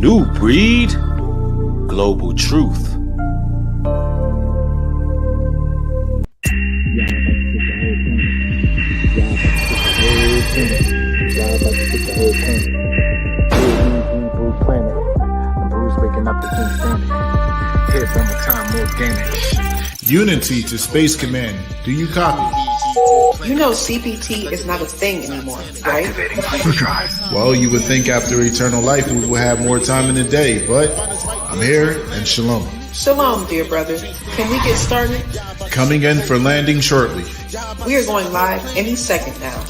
New breed, global truth. Unity to Space Command. Do you copy? You know CPT is not a thing anymore, right? Well, you would think after eternal life we will have more time in the day, but I'm here, and shalom. Shalom, dear brother. Can we get started? Coming in for landing shortly. We are going live any second now.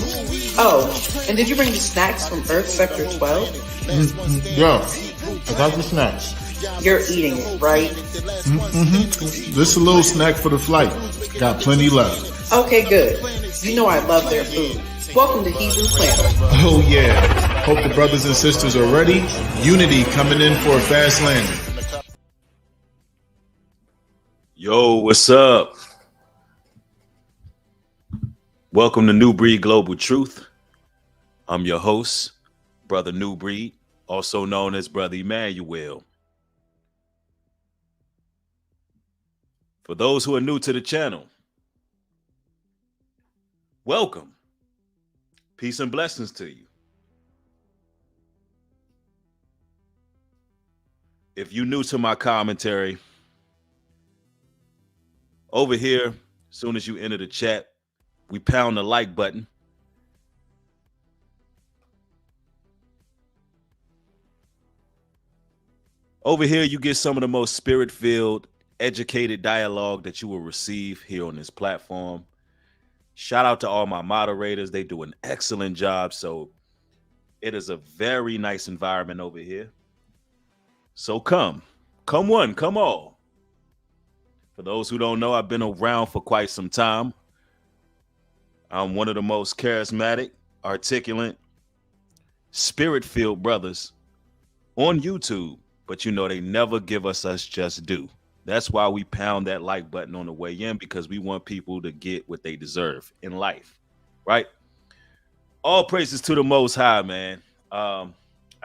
Oh, and did you bring the snacks from Earth Sector 12? Yeah, I got the snacks. You're eating it, right? This is a little snack for the flight. Got plenty left. Okay, good. You know I love their food. Welcome to Hebrew Planet. Oh yeah. Hope the brothers and sisters are ready. Unity coming in for a fast landing. Yo, what's up? Welcome to New Breed Global Truth. I'm your host, Brother New Breed, also known as Brother Emmanuel. For those who are new to the channel, welcome. Peace and blessings to you. If you're new to my commentary, over here, as soon as you enter the chat, we pound the like button. Over here, you get some of the most spirit-filled, educated dialogue that you will receive here on this platform. Shout out to all my moderators. They do an excellent job. So it is a very nice environment over here. So come one, come all. For those who don't know, I've been around for quite some time. I'm one of the most charismatic, articulate, spirit-filled brothers on YouTube. But you know, they never give us just due. That's why we pound that like button on the way in, because we want people to get what they deserve in life, right? All praises to the Most High, man. I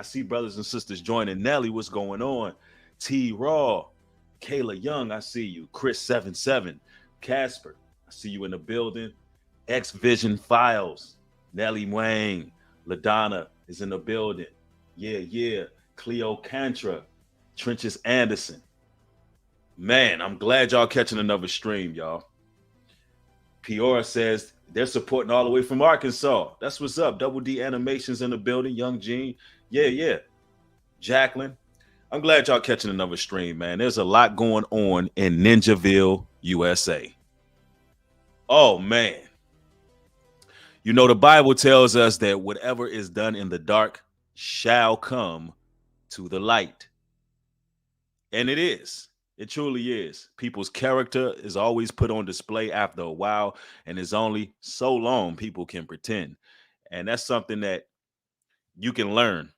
see brothers and sisters joining. Nelly, what's going on? T. Raw, Kayla Young, I see you. Chris 77, Casper, I see you in the building. X Vision Files, Nelly Wayne, LaDonna is in the building. Yeah. Cleo Cantra, Trenches Anderson. Man, I'm glad y'all catching another stream, y'all. Peora says they're supporting all the way from Arkansas. That's what's up. Double D Animations in the building. Young Gene. Yeah. Jacqueline. I'm glad y'all catching another stream, man. There's a lot going on in Ninjaville, USA. Oh, man. You know, the Bible tells us that whatever is done in the dark shall come to the light. And it is. It truly is. People's character is always put on display after a while, and it's only so long people can pretend. And that's something that you can learn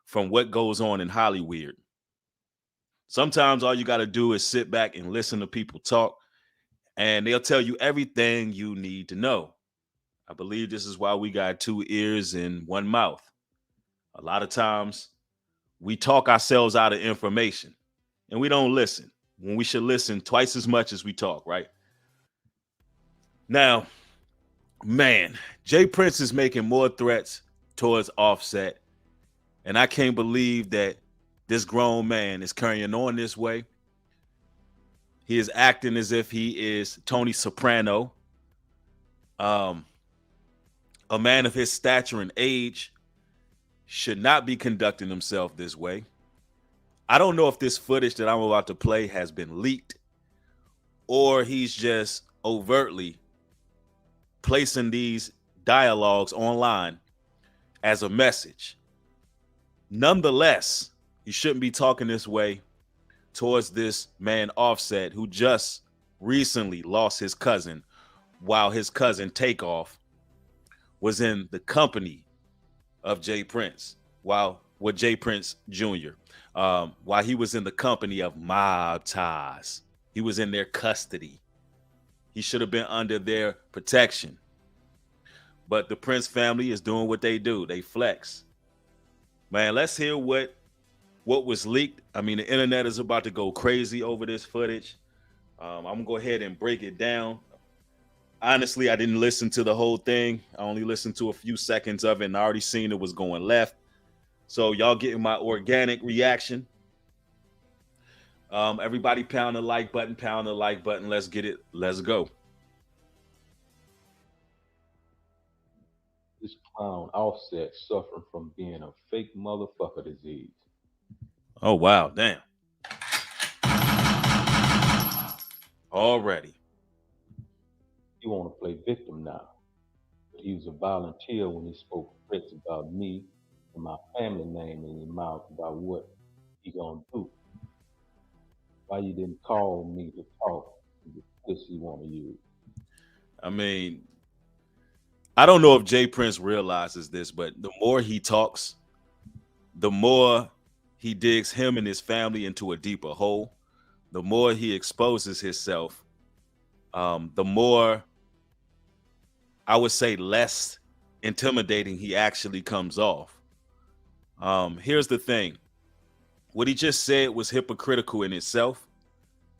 from what goes on in Hollywood. Sometimes all you got to do is sit back and listen to people talk, and they'll tell you everything you need to know. I believe this is why we got 2 ears and 1 mouth. A lot of times we talk ourselves out of information and we don't listen when we should listen twice as much as we talk, right? Now, man, Jay Prince is making more threats towards Offset, and I can't believe that this grown man is carrying on this way. He is acting as if he is Tony Soprano. A man of his stature and age should not be conducting himself this way. I don't know if this footage that I'm about to play has been leaked, or he's just overtly placing these dialogues online as a message. Nonetheless, he shouldn't be talking this way towards this man Offset, who just recently lost his cousin, while his cousin Takeoff was in the company of Jay Prince, with Jay Prince Jr., while he was in the company of mob ties. He was in their custody. He should have been under their protection. But the Prince family is doing what they do. They flex. Man, let's hear what what was leaked. I mean, the internet is about to go crazy over this footage. I'm gonna go ahead and break it down. Honestly, I didn't listen to the whole thing. I only listened to a few seconds of it, and I already seen it was going left. So y'all getting my organic reaction. Everybody pound the like button, pound the like button. Let's get it. Let's go. This clown Offset suffering from being a fake motherfucker disease. Oh wow, damn. Already. He want to play victim now, but he was a volunteer when he spoke threats about me and my family name in his mouth about what he gonna do. Why you didn't call me to talk? The pussy want to use. I mean, I don't know if Jay Prince realizes this, but the more he talks, the more he digs him and his family into a deeper hole. The more he exposes himself, the more, I would say, less intimidating he actually comes off. Here's the thing. What he just said was hypocritical in itself,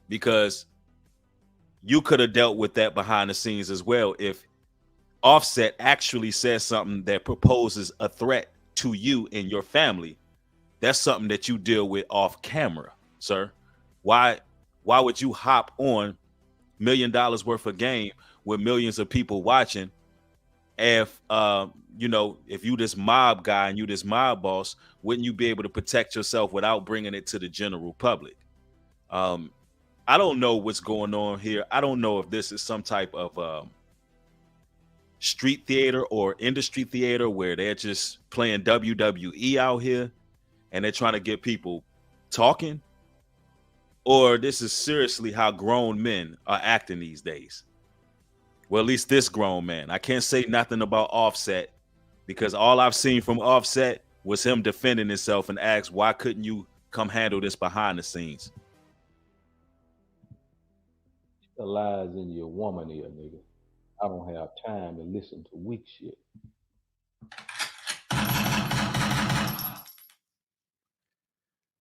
because you could have dealt with that behind the scenes as well if Offset actually says something that proposes a threat to you and your family. That's something that you deal with off camera, sir. Why would you hop on $1 million worth of game with millions of people watching if if you this mob guy and you this mob boss, wouldn't you be able to protect yourself without bringing it to the general public? I don't know what's going on here. I don't know if this is some type of street theater or industry theater where they're just playing WWE out here and they're trying to get people talking, or this is seriously how grown men are acting these days. Well, at least this grown man. I can't say nothing about Offset because all I've seen from Offset was him defending himself and asked, why couldn't you come handle this behind the scenes? The lies in your woman here, nigga. I don't have time to listen to weak shit.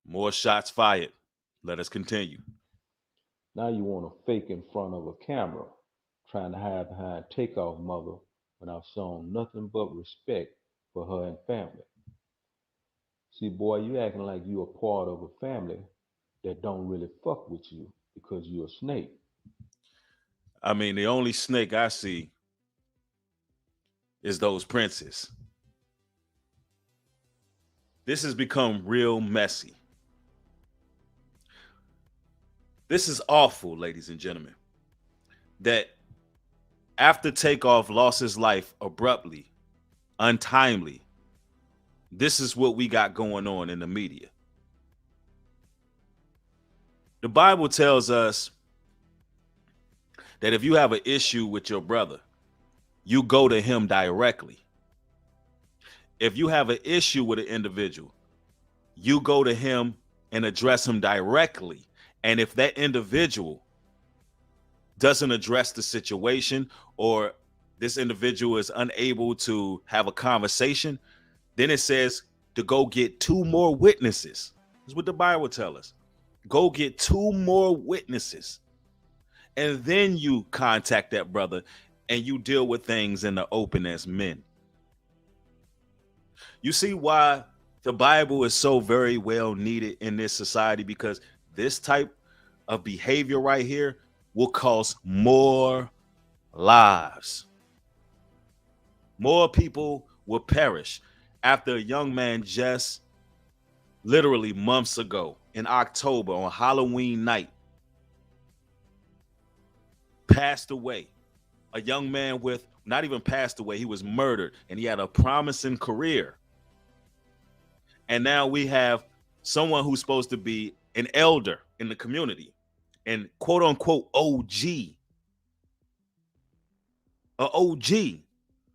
More shots fired. Let us continue. Now you want to fake in front of a camera, trying to hide behind Takeoff mother when I've shown nothing but respect for her and family. See, boy, you acting like you a part of a family that don't really fuck with you because you're a snake. I mean, the only snake I see is those princes. This has become real messy. This is awful, ladies and gentlemen, that after Takeoff lost his life abruptly, untimely, this is what we got going on in the media. The Bible tells us that if you have an issue with your brother, you go to him directly. If you have an issue with an individual, you go to him and address him directly. And if that individual doesn't address the situation, or this individual is unable to have a conversation, then it says to go get 2 more witnesses. That's what the Bible tells us. Go get 2 more witnesses. And then you contact that brother and you deal with things in the open as men. You see why the Bible is so very well needed in this society, because this type of behavior right here will cause more lives. More people will perish after a young man just literally months ago in October on Halloween night passed away. A young man with, not even passed away, he was murdered, and he had a promising career. And now we have someone who's supposed to be an elder in the community and quote unquote OG, a OG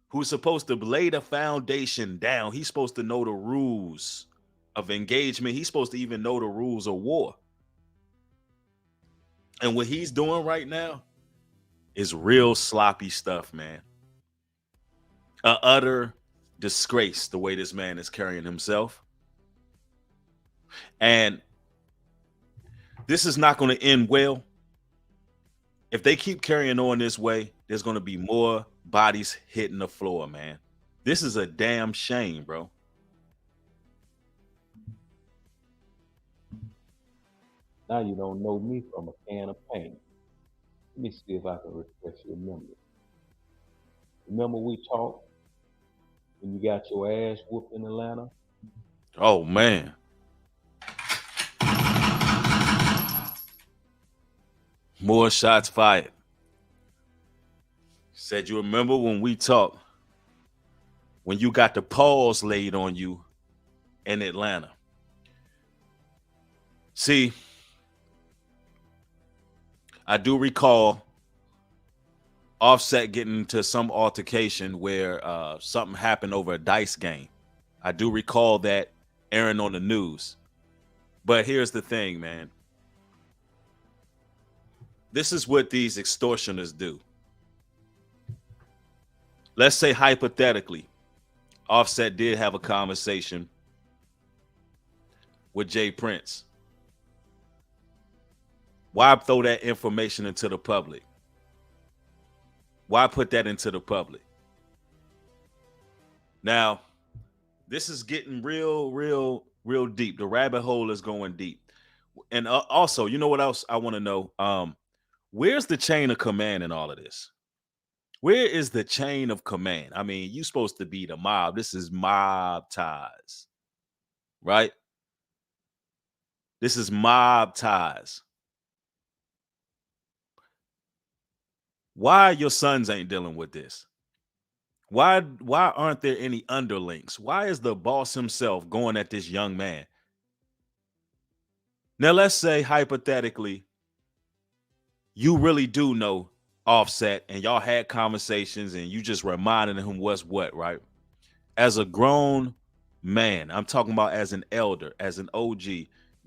who's supposed to lay the foundation down. He's supposed to know the rules of engagement. He's supposed to even know the rules of war. And what he's doing right now is real sloppy stuff, man. A utter disgrace the way this man is carrying himself. And this is not going to end well. If they keep carrying on this way, there's going to be more bodies hitting the floor, man. This is a damn shame, bro. Now you don't know me from a can of paint. Let me see if I can refresh your memory. Remember we talked when you got your ass whooped in Atlanta? Oh, man. More shots fired. Said you remember when we talked, when you got the paws laid on you in Atlanta. See, I do recall Offset getting into some altercation where something happened over a dice game. I do recall that airing on the news. But here's the thing, man. This is what these extortioners do. Let's say hypothetically, Offset did have a conversation with Jay Prince. Why throw that information into the public? Why put that into the public? Now, this is getting real deep. The rabbit hole is going deep. And also, you know what else I want to know? Where's the chain of command in all of this? Where is the chain of command? I mean, you're supposed to be the mob. This is mob ties, right? This is mob ties. Why your sons ain't dealing with this? Why aren't there any underlings? Why is the boss himself going at this young man? Now let's say hypothetically you really do know Offset and y'all had conversations and you just reminded him what's what, right? As a grown man, I'm talking about as an elder, as an OG,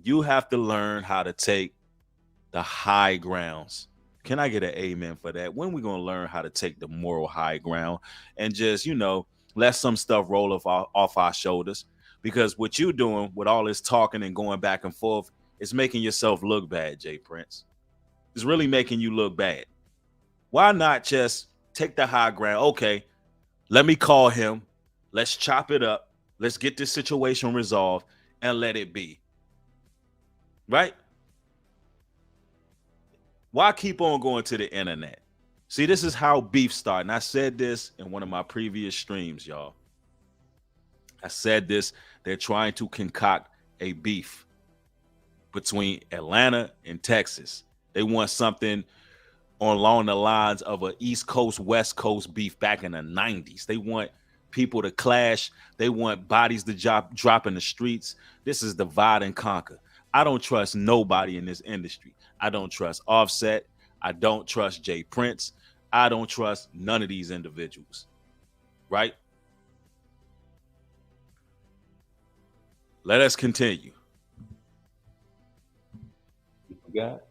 you have to learn how to take the high grounds. Can I get an amen for that? When we going to learn how to take the moral high ground and just, let some stuff roll off our shoulders? Because what you doing with all this talking and going back and forth is making yourself look bad, Jay Prince. It's really making you look bad. Why not just take the high ground? Okay, let me call him. Let's chop it up. Let's get this situation resolved and let it be. Right? Why keep on going to the internet? See, this is how beef started. And I said this in one of my previous streams, y'all. I said this. They're trying to concoct a beef between Atlanta and Texas. They want something along the lines of an East Coast, West Coast beef back in the 90s. They want people to clash. They want bodies to drop in the streets. This is divide and conquer. I don't trust nobody in this industry. I don't trust Offset. I don't trust Jay Prince. I don't trust none of these individuals. Right? Let us continue. You forgot?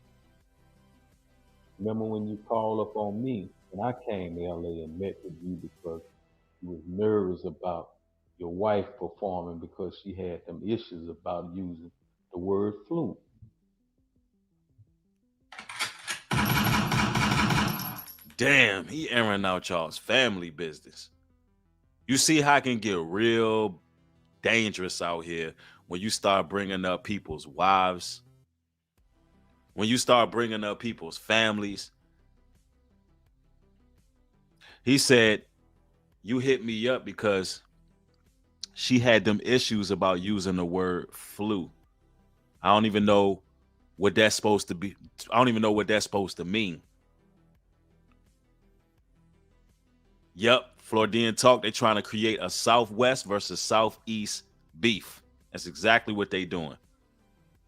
Remember when you called up on me when I came to LA and met with you because you was nervous about your wife performing because she had them issues about using the word flute. Damn, he airing out y'all's family business. You see how it can get real dangerous out here when you start bringing up people's wives, when you start bringing up people's families. He said, you hit me up because she had them issues about using the word flu. I don't even know what that's supposed to be. I don't even know what that's supposed to mean. Yep, Floridian Talk, they're trying to create a Southwest versus Southeast beef. That's exactly what they're doing.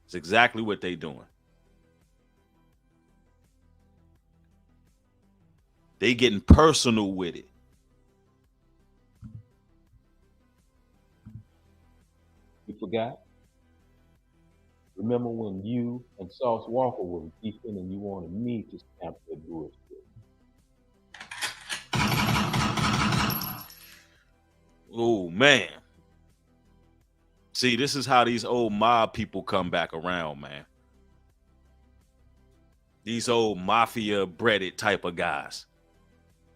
It's exactly what they're doing. They getting personal with it. You forgot? Remember when you and Sauce Walker were beefing and you wanted me to stamp that bullshit? Oh, man. See, this is how these old mob people come back around, man. These old mafia breaded type of guys.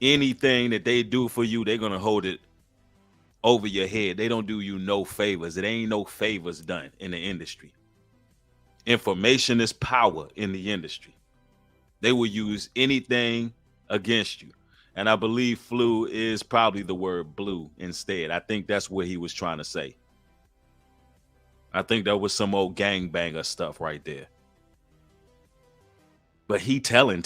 Anything that they do for you, they're gonna hold it over your head. They don't do you no favors. It ain't no favors done in the industry. Information is power in the industry. They will use anything against you. And I believe flu is probably the word blue instead. I think that's what he was trying to say. I think that was some old gangbanger stuff right there. But he telling.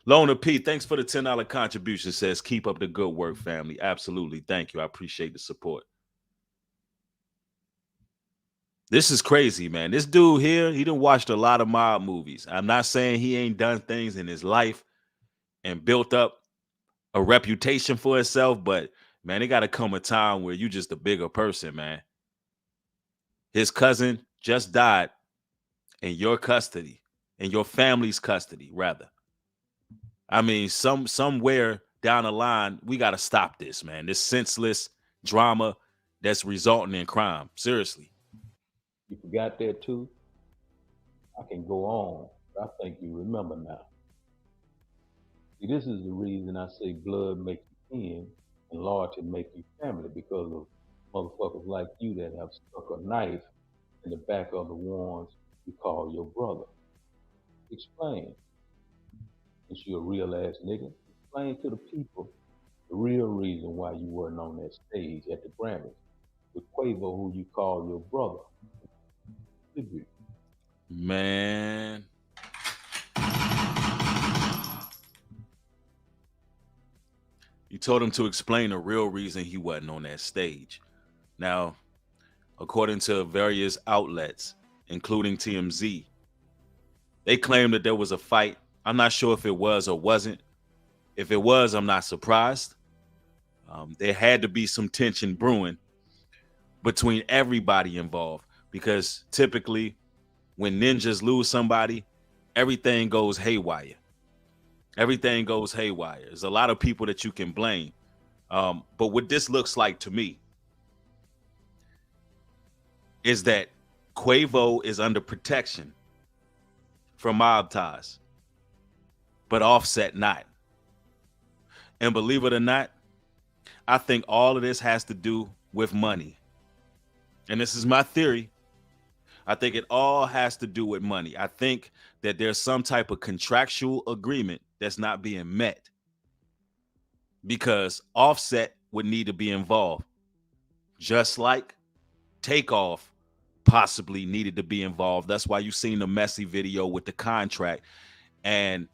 Lona P, thanks for the $10 contribution. Says, keep up the good work, family. Absolutely. Thank you. I appreciate the support. This is crazy, man. This dude here, he done watched a lot of mob movies. I'm not saying he ain't done things in his life and built up a reputation for himself, but man, it got to come a time where you just a bigger person, man. His cousin just died in your custody, in your family's custody, rather. I mean, somewhere down the line, we got to stop this, man. This senseless drama that's resulting in crime. Seriously. You forgot that too? I can go on, but I think you remember now. See, this is the reason I say blood makes you kin and loyalty make you family because of motherfuckers like you that have stuck a knife in the back of the ones you call your brother. Explain. Since you're a real ass nigga, explain to the people the real reason why you weren't on that stage at the Grammys with Quavo, who you call your brother. Tribute. Man. You told him to explain the real reason he wasn't on that stage. Now, according to various outlets, including TMZ, they claim that there was a fight. I'm not sure if it was or wasn't. If it was, I'm not surprised. There had to be some tension brewing between everybody involved because typically when ninjas lose somebody, everything goes haywire. Everything goes haywire. There's a lot of people that you can blame. But what this looks like to me is that Quavo is under protection from mob ties, but Offset not. And believe it or not, I think all of this has to do with money. And this is my theory. I think it all has to do with money. I think that there's some type of contractual agreement that's not being met because Offset would need to be involved, just like Takeoff possibly needed to be involved. That's why you seen the messy video with the contract and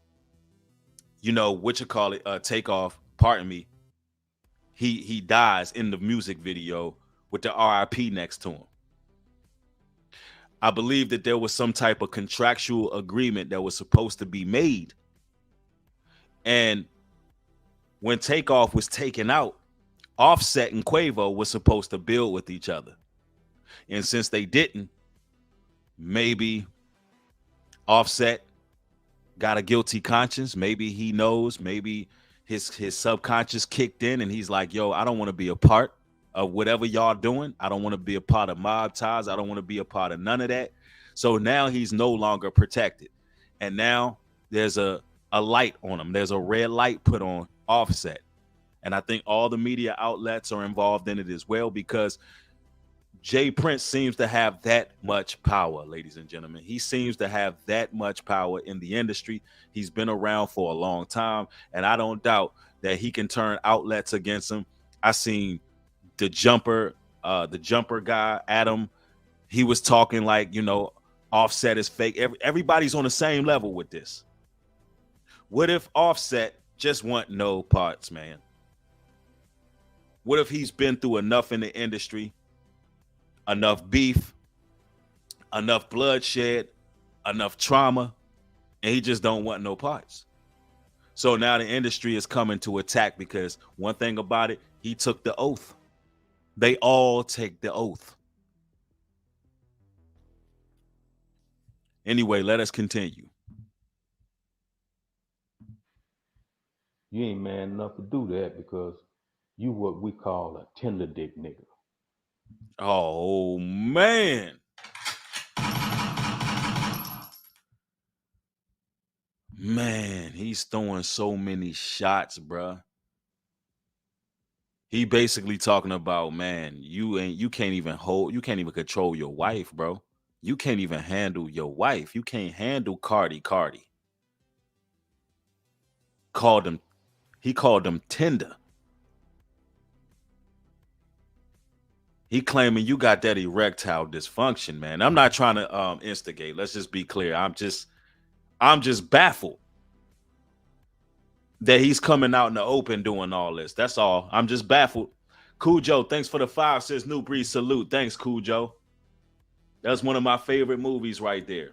you know what you call it, Takeoff. Pardon me. He dies in the music video with the RIP next to him. I believe that there was some type of contractual agreement that was supposed to be made. And when Takeoff was taken out, Offset and Quavo was supposed to build with each other. And since they didn't, maybe Offset got a guilty conscience. Maybe he knows, maybe his subconscious kicked in and he's like, yo, I don't want to be a part of whatever y'all doing. I don't want to be a part of mob ties. I don't want to be a part of none of that. So now he's no longer protected. And now there's a light on him. There's a red light put on Offset. And I think all the media outlets are involved in it as well because Jay Prince seems to have that much power, ladies and gentlemen. He seems to have that much power in the industry. He's been around for a long time, and I don't doubt that he can turn outlets against him. I seen the jumper guy, Adam. He was talking like, you know, Offset is fake. Everybody's on the same level with this. What if Offset just want no parts, man? What if he's been through enough in the industry? Enough beef, enough bloodshed, enough trauma, and he just don't want no parts. So now the industry is coming to attack because one thing about it, he took the oath. They all take the oath. Anyway, let us continue. You ain't man enough to do that because you what we call a tender dick nigga. Oh man. Man, he's throwing so many shots, bruh. He basically talking about, man, you can't even you can't even control your wife, bro. You can't even handle your wife. You can't handle Cardi. Called him he called him tender. He claiming you got that erectile dysfunction, man. I'm not trying to instigate. Let's just be clear. I'm just baffled that he's coming out in the open doing all this. That's all. I'm just baffled. Cujo, thanks for the 5, says New Breed salute. Thanks, Cujo. That's one of my favorite movies right there.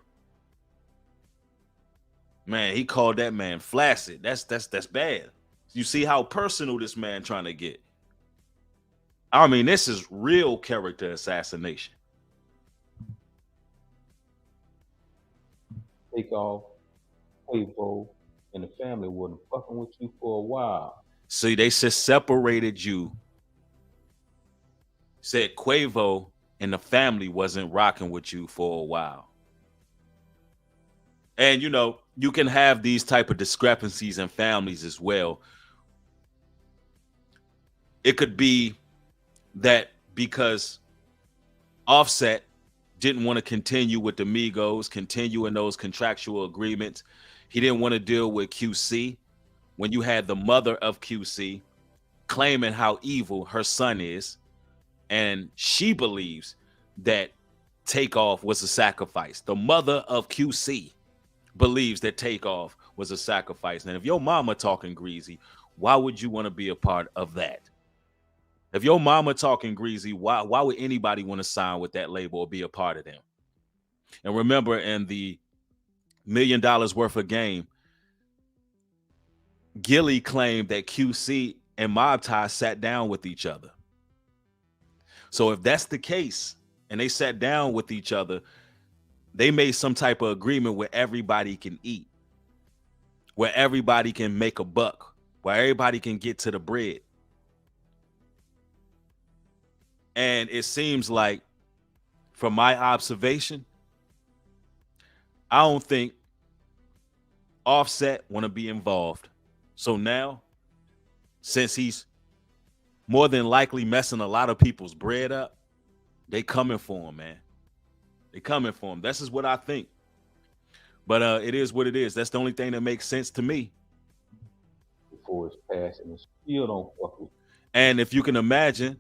Man, he called that man flaccid. That's bad. You see how personal this man trying to get. I mean, this is real character assassination. Take off, Quavo, and the family wasn't fucking with you for a while. See, they just separated you. Said Quavo and the family wasn't rocking with you for a while. And you can have these type of discrepancies in families as well. It could be that because Offset didn't want to continue with the Migos, continue in those contractual agreements. He didn't want to deal with QC. When you had the mother of QC claiming how evil her son is, and she believes that Takeoff was a sacrifice. The mother of QC believes that Takeoff was a sacrifice. And if your mama talking greasy, why would you want to be a part of that? If your mama talking greasy, why would anybody want to sign with that label or be a part of them? And remember, in the $1 million worth of game, Gilly claimed that QC and Mob Tie sat down with each other. So if that's the case, and they sat down with each other, they made some type of agreement where everybody can eat, where everybody can make a buck, where everybody can get to the bread. And it seems like, from my observation, I don't think Offset want to be involved. So now, since he's more than likely messing a lot of people's bread up, they coming for him, man. They coming for him. This is what I think. But it is what it is. That's the only thing that makes sense to me. Before it's passing, and still don't fuck with you. And if you can imagine,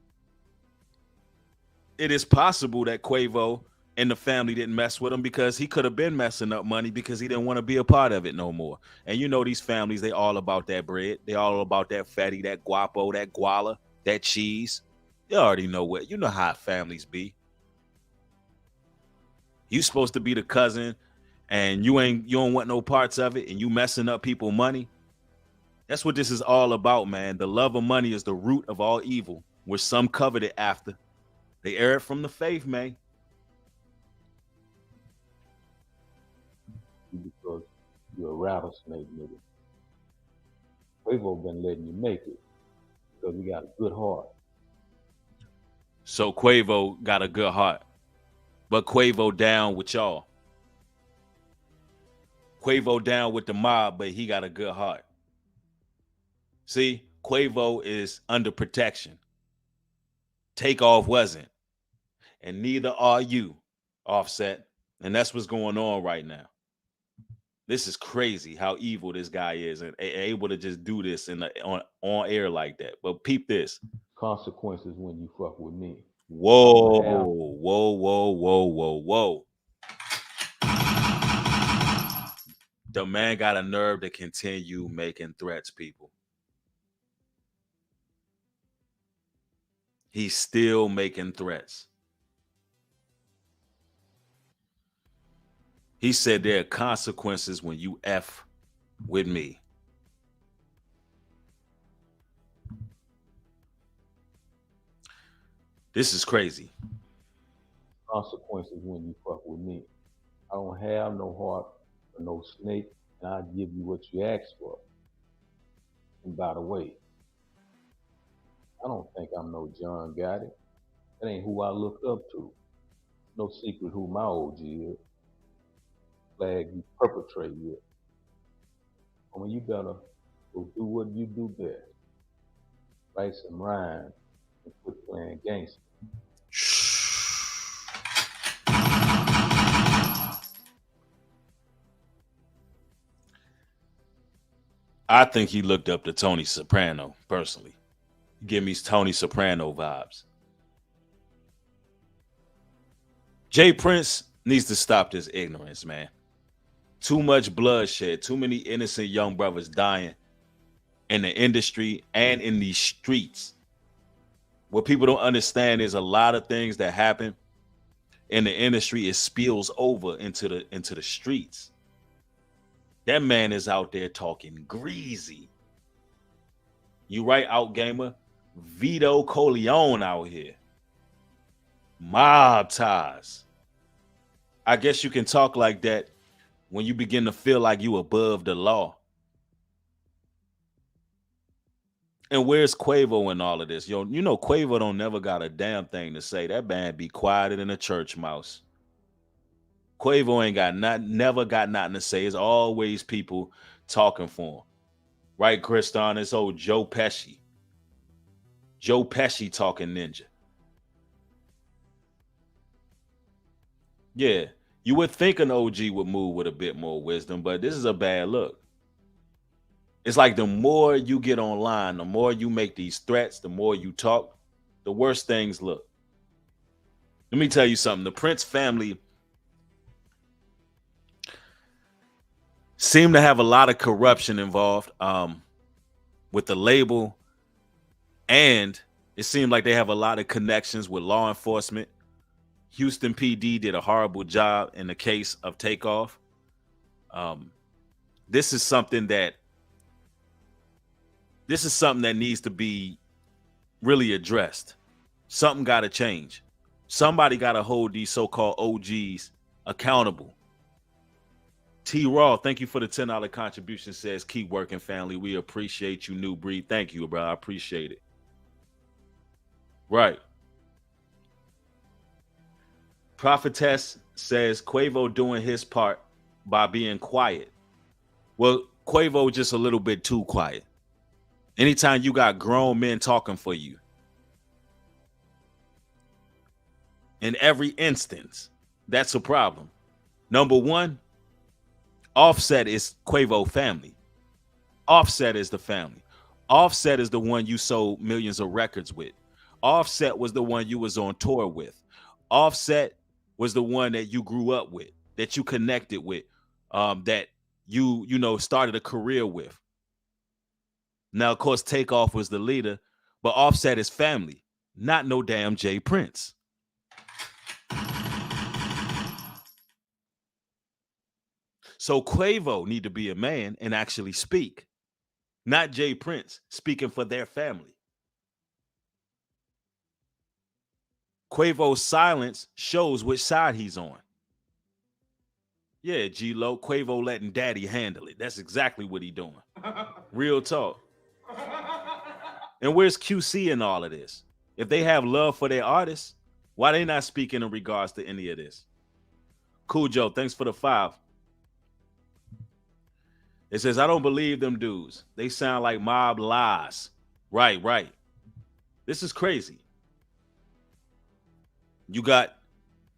it is possible that Quavo and the family didn't mess with him because he could have been messing up money because he didn't want to be a part of it no more. And these families, they all about that bread. They all about that fatty, that guapo, that guala, that cheese. You already know what. You know how families be. You supposed to be the cousin and you don't want no parts of it and you messing up people money. That's what this is all about, man. The love of money is the root of all evil, which some covered it after. They erred from the faith, man. Because you're a rattlesnake, nigga. Quavo been letting you make it because he got a good heart. So Quavo got a good heart. But Quavo down with y'all. Quavo down with the mob, but he got a good heart. See, Quavo is under protection. Takeoff wasn't. And neither are you, Offset. And that's what's going on right now. This is crazy how evil this guy is and able to just do this on air like that. But peep this. Consequences when you fuck with me. Whoa, whoa, whoa, whoa, whoa, whoa. The man got a nerve to continue making threats, people. He's still making threats. He said there are consequences when you F with me. This is crazy. Consequences when you fuck with me. I don't have no heart or no snake, and I'll give you what you ask for. And by the way, I don't think I'm no John Gotti. That ain't who I look up to. No secret who my OG is. Flag you perpetrate with. I mean, you better go do what you do best. Write some rhymes and quit playing gangster. I think he looked up to Tony Soprano personally. Give me Tony Soprano vibes. Jay Prince needs to stop this ignorance, man. Too much bloodshed, too many innocent young brothers dying in the industry and in these streets. What people don't understand is a lot of things that happen in the industry, it spills over into the streets. That man is out there talking greasy. You right, out gamer? Vito Corleone out here. Mob ties. I guess you can talk like that when you begin to feel like you above the law. And where's Quavo in all of this? Yo, you know Quavo don't never got a damn thing to say. That man be quieter than a church mouse. Quavo ain't got never got nothing to say. It's always people talking for him. Right, Kriston? It's old Joe Pesci. Joe Pesci talking ninja. Yeah, you would think an OG would move with a bit more wisdom, but this is a bad look. It's like the more you get online, the more you make these threats, the more you talk, the worse things look. Let me tell you something. The Prince family seem to have a lot of corruption involved with the label, and it seemed like they have a lot of connections with law enforcement. Houston PD did a horrible job in the case of Takeoff. This is something that needs to be really addressed. Something got to change. Somebody got to hold these so-called OGs accountable. T Raw, thank you for the $10 contribution. Says, keep working, family. We appreciate you, New Breed. Thank you, bro. I appreciate it. Right. Prophetess says, Quavo doing his part by being quiet. Well, Quavo just a little bit too quiet. Anytime you got grown men talking for you, in every instance, that's a problem. Number one, Offset is Quavo family. Offset is the family. Offset is the one you sold millions of records with. Offset was the one you was on tour with. Offset was the one that you grew up with, that you connected with, that you started a career with. Now, of course, Takeoff was the leader, but Offset is family, not no damn Jay Prince. So Quavo need to be a man and actually speak, not Jay Prince speaking for their family. Quavo's silence shows which side he's on. Yeah, G-Lo, Quavo letting daddy handle it. That's exactly what he doing. Real talk. And where's QC in all of this? If they have love for their artists, why they not speaking in regards to any of this? Cool Joe, thanks for the 5. It says, I don't believe them dudes. They sound like mob lies. Right. This is crazy. You got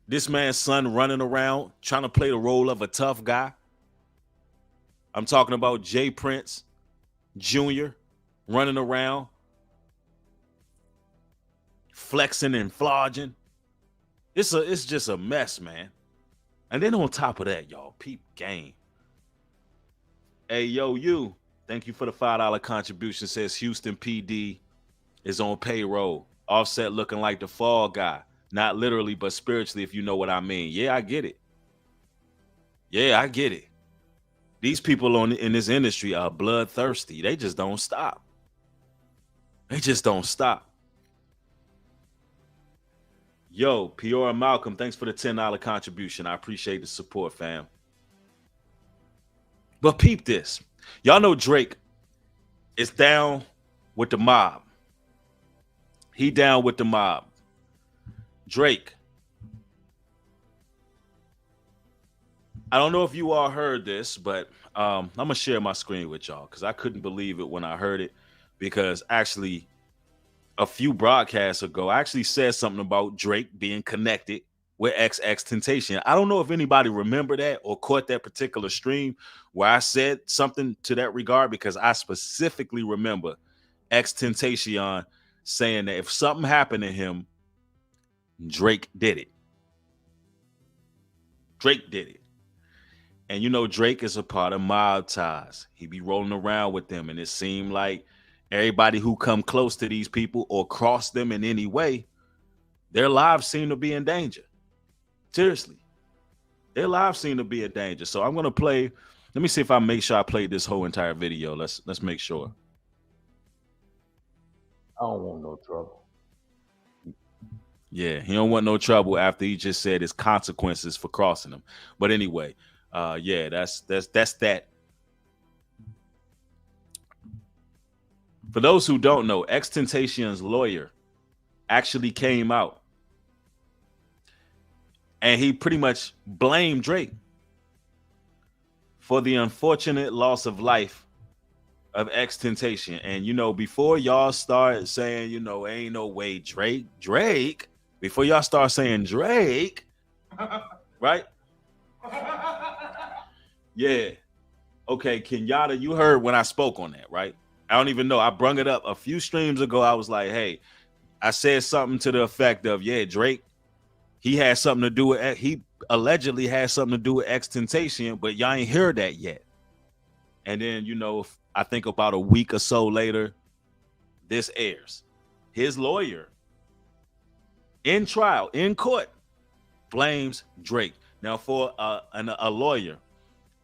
this man's son running around trying to play the role of a tough guy. I'm talking about Jay Prince Jr. running around flexing and flogging. It's just a mess, man. And then on top of that, y'all, peep game. Hey, yo, you. Thank you for the $5 contribution. Says Houston PD is on payroll. Offset looking like the fall guy. Not literally, but spiritually, if you know what I mean. Yeah, I get it. These people in this industry are bloodthirsty. They just don't stop. Yo, Peora Malcolm, thanks for the $10 contribution. I appreciate the support, fam. But peep this. Y'all know Drake is down with the mob. He down with the mob. Drake. I don't know if you all heard this, but I'm gonna share my screen with y'all because I couldn't believe it when I heard it. Because actually, a few broadcasts ago, I actually said something about Drake being connected with Xtentaticion. I don't know if anybody remember that or caught that particular stream where I said something to that regard, because I specifically remember Xtentaticion saying that if something happened to him, Drake did it. Drake did it. And you know, Drake is a part of Mob Ties. He be rolling around with them, and it seemed like everybody who come close to these people or cross them in any way, their lives seem to be in danger. Seriously, their lives seem to be in danger. So I'm gonna play. Let me see if I make sure I played this whole entire video. Let's make sure. I don't want no trouble. Yeah, he don't want no trouble after he just said his consequences for crossing them. But anyway, yeah, that's that. For those who don't know, Xtentation's lawyer actually came out and he pretty much blamed Drake for the unfortunate loss of life of Xtentation. And you know, before y'all start saying, you know, ain't no way Drake, before y'all start saying Drake, right? Yeah. Okay, Kenyatta, you heard when I spoke on that, right? I don't even know. I brung it up a few streams ago. I was like, hey, I said something to the effect of, yeah, Drake, he had something to do with, he allegedly had something to do with Xtentation, but y'all ain't heard that yet. And then, you know, I think about a week or so later, this airs. His lawyer in trial, in court, blames Drake. Now, for a lawyer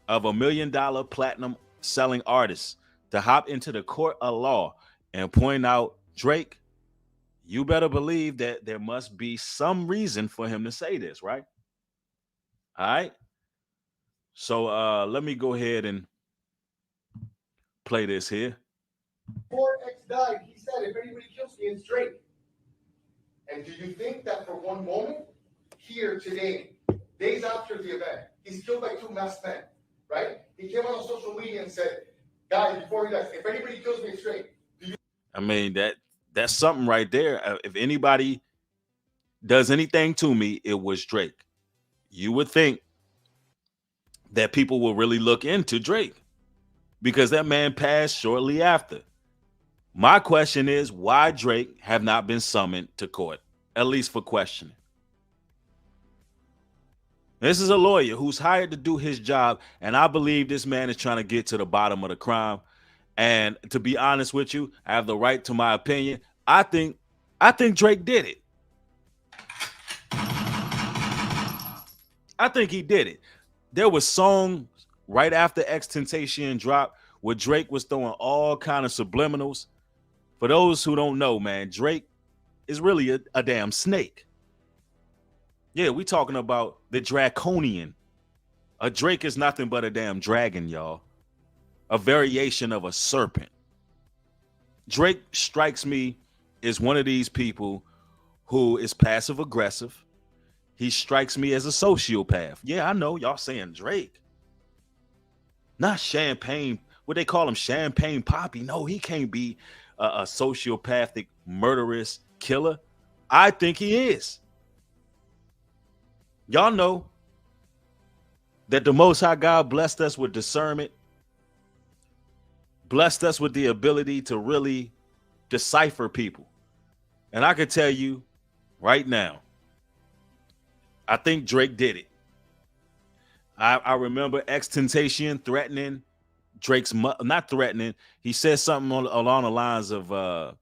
of $1 million platinum selling artist to hop into the court of law and point out Drake, you better believe that there must be some reason for him to say this, right? All right. So let me go ahead and play this here. Before X died, he said, if anybody kills me, it's Drake. And do you think that for one moment, here today, days after the event, he's killed by 2 masked men, right? He came out on social media and said, guys, before he dies, if anybody kills me, it's Drake. I mean, that's something right there. If anybody does anything to me, it was Drake. You would think that people will really look into Drake because that man passed shortly after. My question is, why Drake have not been summoned to court, at least for questioning? This is a lawyer who's hired to do his job, and I believe this man is trying to get to the bottom of the crime. And to be honest with you, I have the right to my opinion. I think Drake did it. I think he did it. There was songs right after Xtentation dropped where Drake was throwing all kind of subliminals. For those who don't know, man, Drake is really a damn snake. Yeah, we talking about the draconian. A Drake is nothing but a damn dragon, y'all. A variation of a serpent. Drake strikes me as one of these people who is passive aggressive. He strikes me as a sociopath. Yeah, I know y'all saying Drake. Not champagne. What they call him, champagne poppy. No, he can't be a sociopathic, murderous killer. I think he is. Y'all know that the Most High God blessed us with discernment, blessed us with the ability to really decipher people. And I can tell you right now, I think Drake did it. I remember Xtentation threatening Drake's not threatening. He said something along the lines of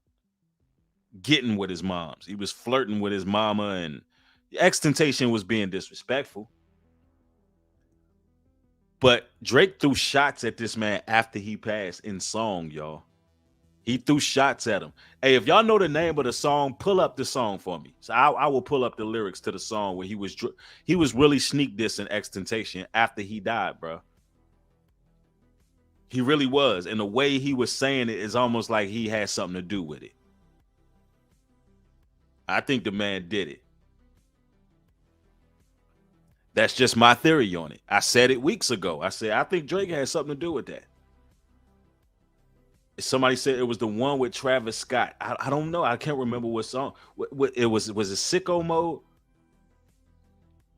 getting with his moms. He was flirting with his mama, and Xtentation was being disrespectful. But Drake threw shots at this man after he passed in song, y'all. He threw shots at him. Hey, if y'all know the name of the song, pull up the song for me. So I will pull up the lyrics to the song where he was really sneak dissing Xtentation after he died, bro. He really was. And the way he was saying it is almost like he had something to do with it. I think the man did it. That's just my theory on it. I said it weeks ago. I said I think Drake had something to do with that. Somebody said it was the one with Travis Scott. I don't know. I can't remember what song. What it was? Was it Sicko Mode?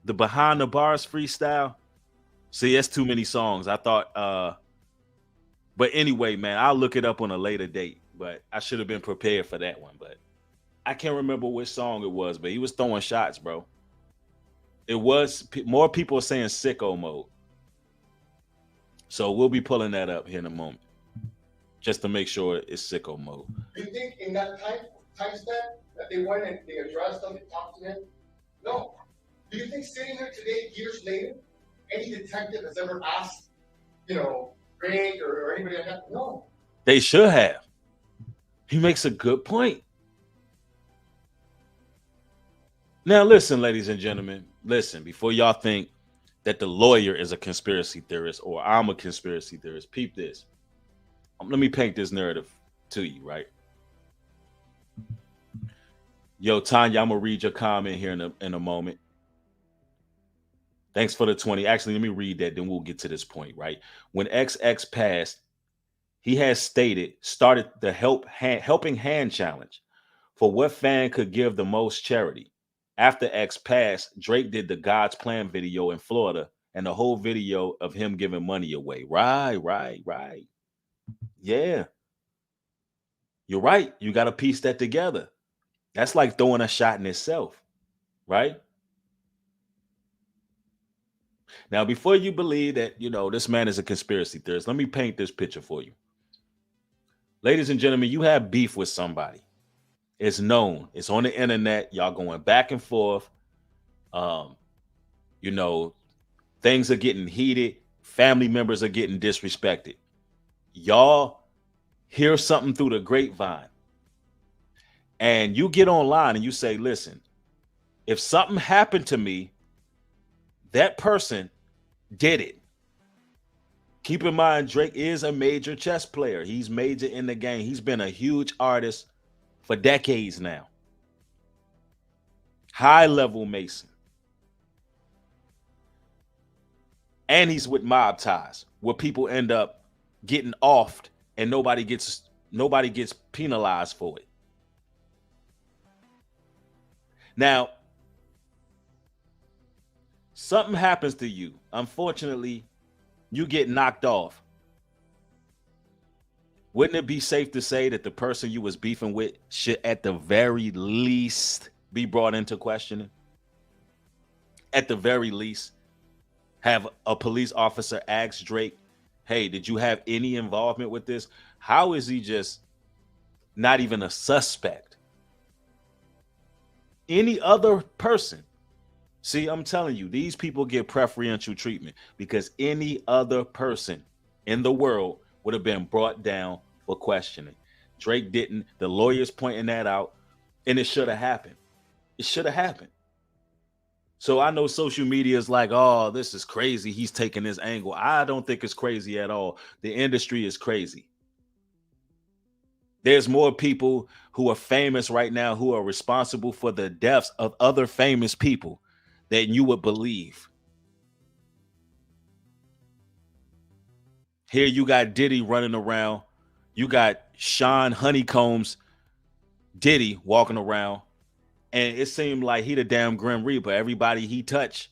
The Behind the Bars freestyle. See, that's too many songs. I thought. But anyway, man, I'll look it up on a later date. But I should have been prepared for that one. But I can't remember which song it was. But he was throwing shots, bro. It was more people are saying Sicko Mode. So we'll be pulling that up here in a moment, just to make sure it's Sicko Mode. Do you think in that time span that they went and they addressed them, they talked to him? No. Do you think sitting here today, years later, any detective has ever asked, Greg or anybody like that? No. They should have. He makes a good point. Now, listen, ladies and gentlemen, listen, before y'all think that the lawyer is a conspiracy theorist or I'm a conspiracy theorist, peep this. Let me paint this narrative to you, right? Yo, Tanya, I'm going to read your comment here in a moment. Thanks for the 20. Actually, let me read that, then we'll get to this point, right? When XX passed, he has started the helping hand challenge for what fan could give the most charity. After X passed, Drake did the God's Plan video in Florida and the whole video of him giving money away. Right. Yeah. You're right. You got to piece that together. That's like throwing a shot in itself, right? Now, before you believe that, this man is a conspiracy theorist, let me paint this picture for you. Ladies and gentlemen, you have beef with somebody. It's known. It's on the internet. Y'all going back and forth. Things are getting heated. Family members are getting disrespected. Y'all hear something through the grapevine. And you get online and you say, listen, if something happened to me, that person did it. Keep in mind, Drake is a major chess player. He's major in the game. He's been a huge artist for decades now. High level Mason. And he's with mob ties where people end up getting offed and nobody gets penalized for it. Now, something happens to you. Unfortunately, you get knocked off. Wouldn't it be safe to say that the person you was beefing with should at the very least be brought into questioning? At the very least, have a police officer ask Drake, hey, did you have any involvement with this? How is he just not even a suspect? Any other person. See, I'm telling you, these people get preferential treatment because any other person in the world would have been brought down for questioning. Drake didn't. The lawyer's pointing that out, and it should have happened. It should have happened. So I know social media is like, oh, this is crazy. He's taking this angle. I don't think it's crazy at all. The industry is crazy. There's more people who are famous right now who are responsible for the deaths of other famous people than you would believe. Here you got Diddy running around. You got Sean Honeycombs Diddy walking around. And it seemed like he the damn Grim Reaper. Everybody he touched,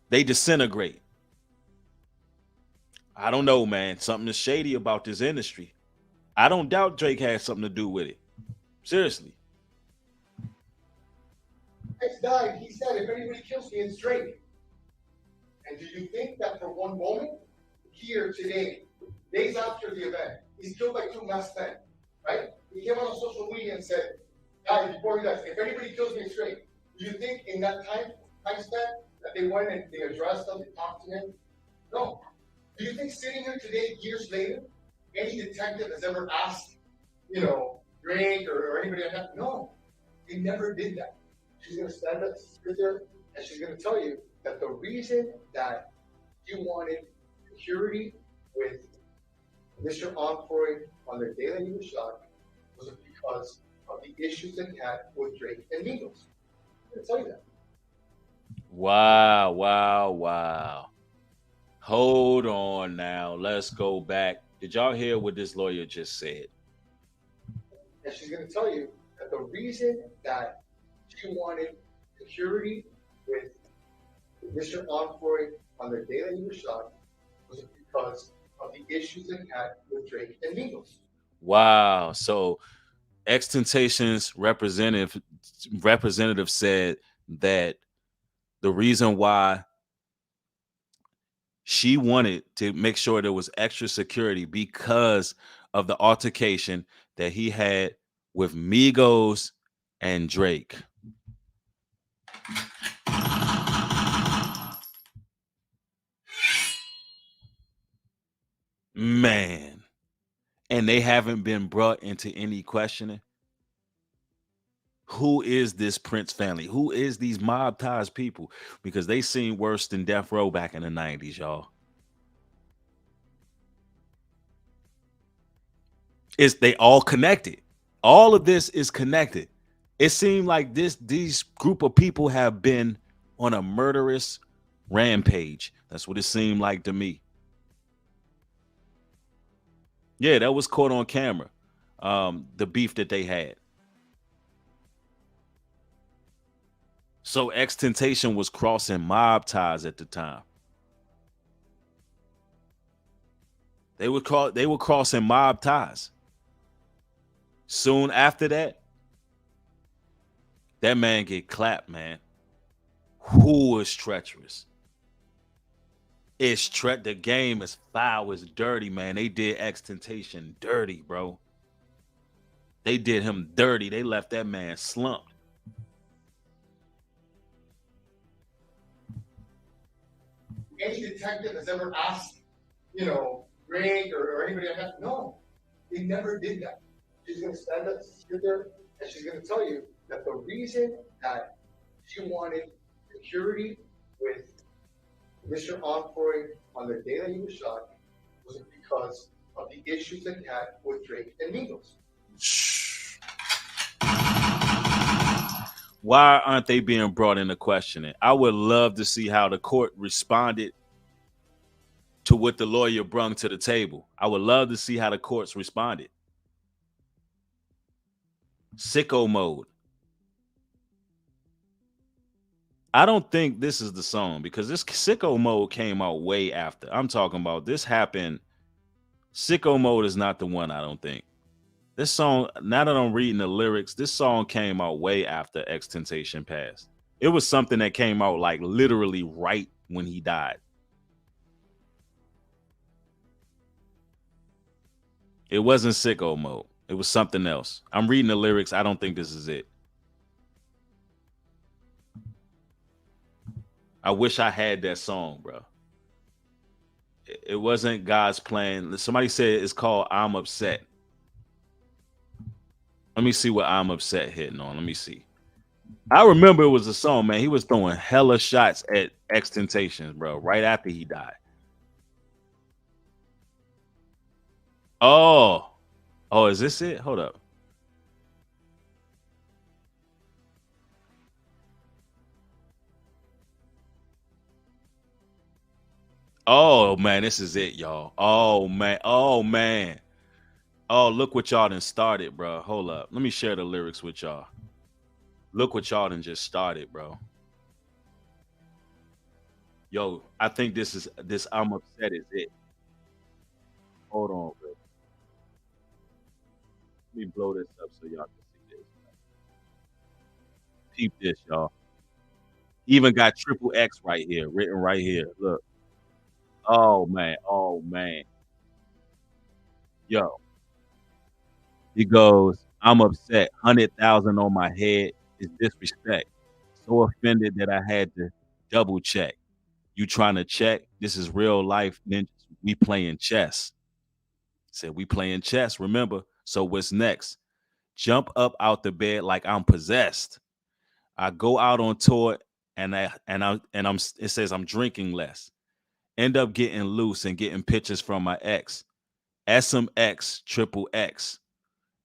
they disintegrate. I don't know, man. Something is shady about this industry. I don't doubt Drake had something to do with it. Seriously. X died. He said, if anybody kills me, it's Drake. And do you think that for one moment, here today, days after the event, he's killed by two masked men, right? He came on social media and said, guys, before he dies, if anybody kills me, it's Drake. Do you think in that time span that they went and they addressed him, they talked to him? No. Do you think sitting here today, years later, any detective has ever asked, Drake or anybody like that? No. They never did that. She's going to sit there and she's going to tell you that the reason that you wanted security with Mr. Onfroy on the day that he was shot was because of the issues that he had with Drake and Migos. I'm going to tell you that. Wow, wow, wow. Hold on now. Let's go back. Did y'all hear what this lawyer just said? And she's going to tell you that the reason that she wanted security with Mr. Onfroy on the day that he was shot was because of the issues that he had with Drake and Migos. Wow. So Xtentation's representative said that the reason why she wanted to make sure there was extra security because of the altercation that he had with Migos and Drake. Man. And they haven't been brought into any questioning. Who is this Prince family? Who is these mob ties people? Because they seem worse than Death Row back in the 90s, y'all. They all connected. All of this is connected. It seemed like these group of people have been on a murderous rampage. That's what it seemed like to me. Yeah, that was caught on camera. The beef that they had. So Xtentation was crossing mob ties at the time. They were crossing mob ties. Soon after that, that man get clapped, man. Who is treacherous? The game is foul, it's dirty, man. They did Xtentation dirty, bro. They did him dirty. They left that man slumped. Any detective has ever asked, Greg or anybody like that? No, they never did that. She's going to sit there, and she's going to tell you that the reason that she wanted security with Mr. Onfroy on the day that he was shot was because of the issues that he had with Drake and Migos. Why aren't they being brought into questioning? I would love to see how the court responded to what the lawyer brung to the table. I would love to see how the courts responded. Sicko mode. I don't think this is the song because this Sicko mode came out way after. I'm talking about this happened. Sicko mode is not the one, I don't think. This song, now that I'm reading the lyrics, this song came out way after Xtentation passed. It was something that came out like literally right when he died. It wasn't Sicko mode. It was something else. I'm reading the lyrics. I don't think this is it. I wish I had that song, bro. It wasn't God's plan. Somebody said it's called I'm Upset. Let me see what I'm Upset hitting on. Let me see. I remember it was a song, man. He was throwing hella shots at Xtentation, bro, right after he died. Oh, is this it? Hold up. Oh man, this is it, y'all. Oh man. Oh, look what y'all done started, bro. Hold up. Let me share the lyrics with y'all. Look what y'all done just started, bro. Yo, I think this I'm Upset is it. Hold on, bro. Let me blow this up so y'all can see this. Peep this, y'all. Even got triple X right here, written right here. Look. Oh man. Yo. He goes, I'm upset. 100,000 on my head is disrespect. So offended that I had to double check. You trying to check? This is real life ninjas. We playing chess. Said we playing chess, remember? So what's next? Jump up out the bed like I'm possessed. I go out on tour it says I'm drinking less. End up getting loose and getting pictures from my ex. SMX triple X.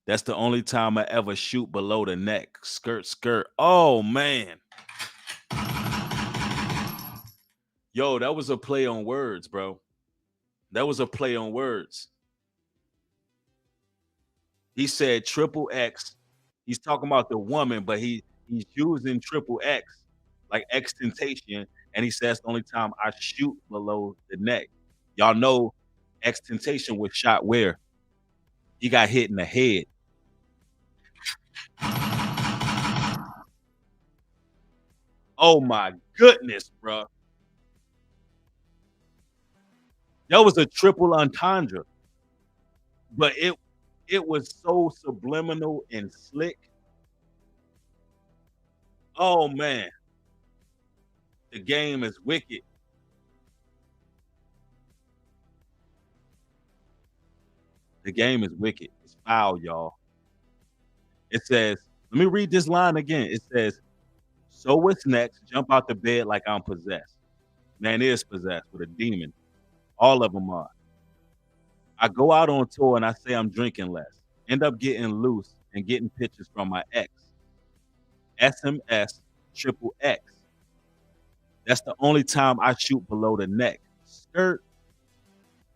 That's the only time I ever shoot below the neck. Skirt, skirt. Oh man. Yo, that was a play on words, bro. That was a play on words. He said triple X. He's talking about the woman, but he's using triple X, like Xtentation, and he says the only time I shoot below the neck. Y'all know Xtentation was shot where? He got hit in the head. Oh my goodness, bro. That was a triple entendre, but it was so subliminal and slick. Oh man, the game is wicked. The game is wicked. It's foul, y'all. It says, let me read this line again. It says, so what's next? Jump out the bed like I'm possessed. Man is possessed with a demon. All of them are. I go out on tour and I say I'm drinking less. End up getting loose and getting pictures from my ex. SMS triple X. That's the only time I shoot below the neck. Skirt.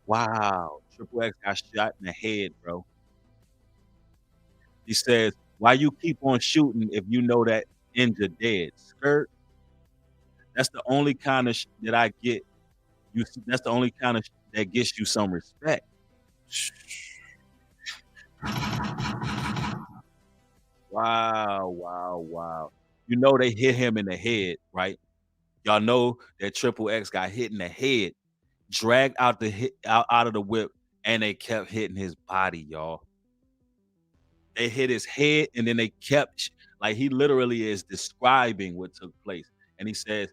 Wow. Triple X got shot in the head, bro. He says, why you keep on shooting if you know that injured dead? Skirt. That's the only kind of that I get. That's the only kind of that gets you some respect. Wow, wow, wow. You know they hit him in the head, right? Y'all know that Triple X got hit in the head, dragged out out of the whip, and they kept hitting his body, y'all. They hit his head, and then they kept like he literally is describing what took place, and he says,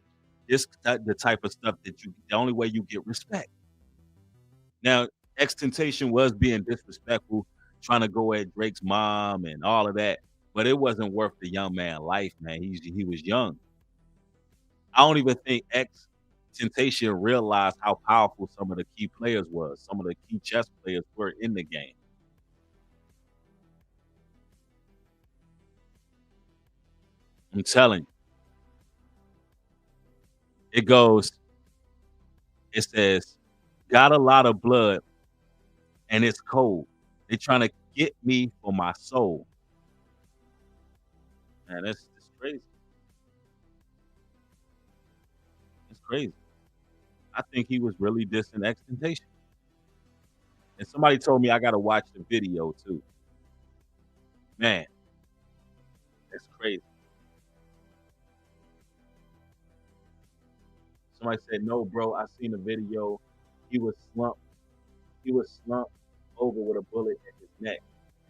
"This the type of stuff that the only way you get respect." Now, Xtentation was being disrespectful, trying to go at Drake's mom and all of that, but it wasn't worth the young man life, man. He was young. I don't even think Temptation realized how powerful some of the key players was. Some of the key chess players were in the game. I'm telling you. It goes, it says, got a lot of blood and it's cold. They trying to get me for my soul. Man, that's crazy. It's crazy. I think he was really dissing Xtentation. And somebody told me I gotta watch the video too. Man, that's crazy. Somebody said, no, bro, I seen the video. He was slumped. He was slumped over with a bullet in his neck.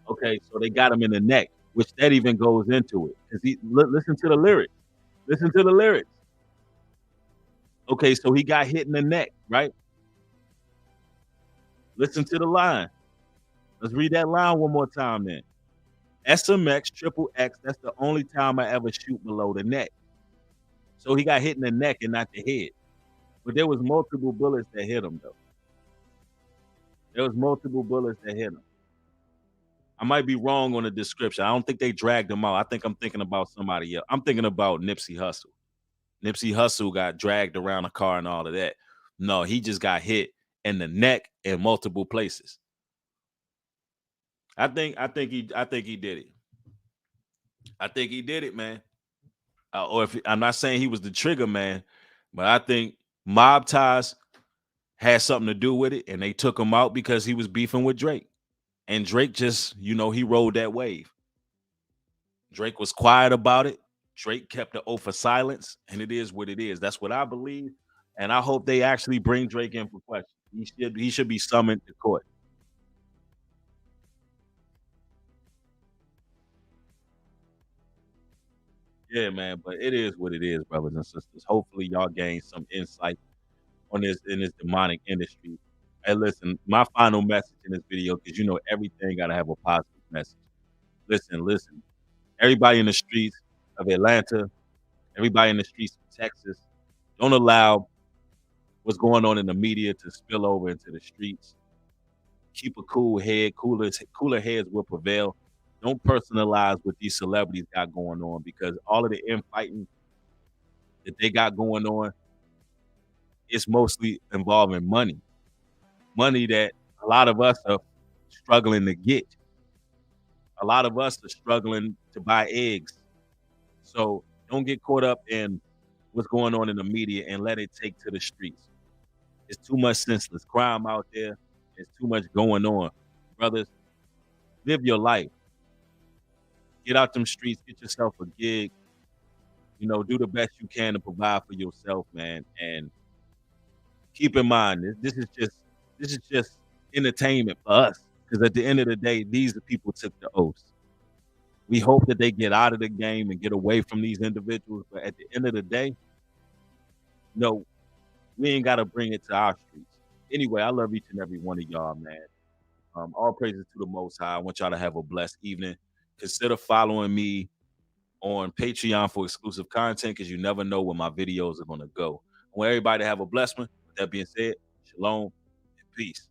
Okay, so they got him in the neck, which that even goes into it. Cause listen to the lyrics. Listen to the lyrics. Okay, so he got hit in the neck, right? Listen to the line. Let's read that line one more time then. SMX triple X, that's the only time I ever shoot below the neck. So he got hit in the neck and not the head. But there was multiple bullets that hit him though. There was multiple bullets that hit him. I might be wrong on the description. I don't think they dragged him out. I think I'm thinking about somebody else. I'm thinking about Nipsey Hussle. Nipsey Hussle got dragged around a car and all of that. No, he just got hit in the neck in multiple places. I think he did it. I think he did it, man. Or if I'm not saying he was the trigger man, but I think mob ties had something to do with it, and they took him out because he was beefing with Drake. And Drake just, he rode that wave. Drake was quiet about it. Drake kept the oath of silence, and it is what it is. That's what I believe, and I hope they actually bring Drake in for question. He should be summoned to court. Yeah, man, but it is what it is, brothers and sisters. Hopefully, y'all gain some insight on this in this demonic industry. Hey, listen, my final message in this video, because everything gotta have a positive message. Listen. Everybody in the streets of Atlanta, everybody in the streets of Texas, don't allow what's going on in the media to spill over into the streets. Keep a cool head. Cooler heads will prevail. Don't personalize what these celebrities got going on, because all of the infighting that they got going on, it's mostly involving money that a lot of us are struggling to get. A lot of us are struggling to buy eggs. So don't get caught up in what's going on in the media and let it take to the streets. It's too much senseless crime out there. There's too much going on. Brothers, live your life. Get out them streets, get yourself a gig, do the best you can to provide for yourself, man. And keep in mind, this is just entertainment for us. Because at the end of the day, these are people who took the oaths. We hope that they get out of the game and get away from these individuals. But at the end of the day, no, we ain't got to bring it to our streets. Anyway, I love each and every one of y'all, man. All praises to the Most High. I want y'all to have a blessed evening. Consider following me on Patreon for exclusive content because you never know where my videos are going to go. I want everybody to have a blessed one. With that being said, shalom and peace.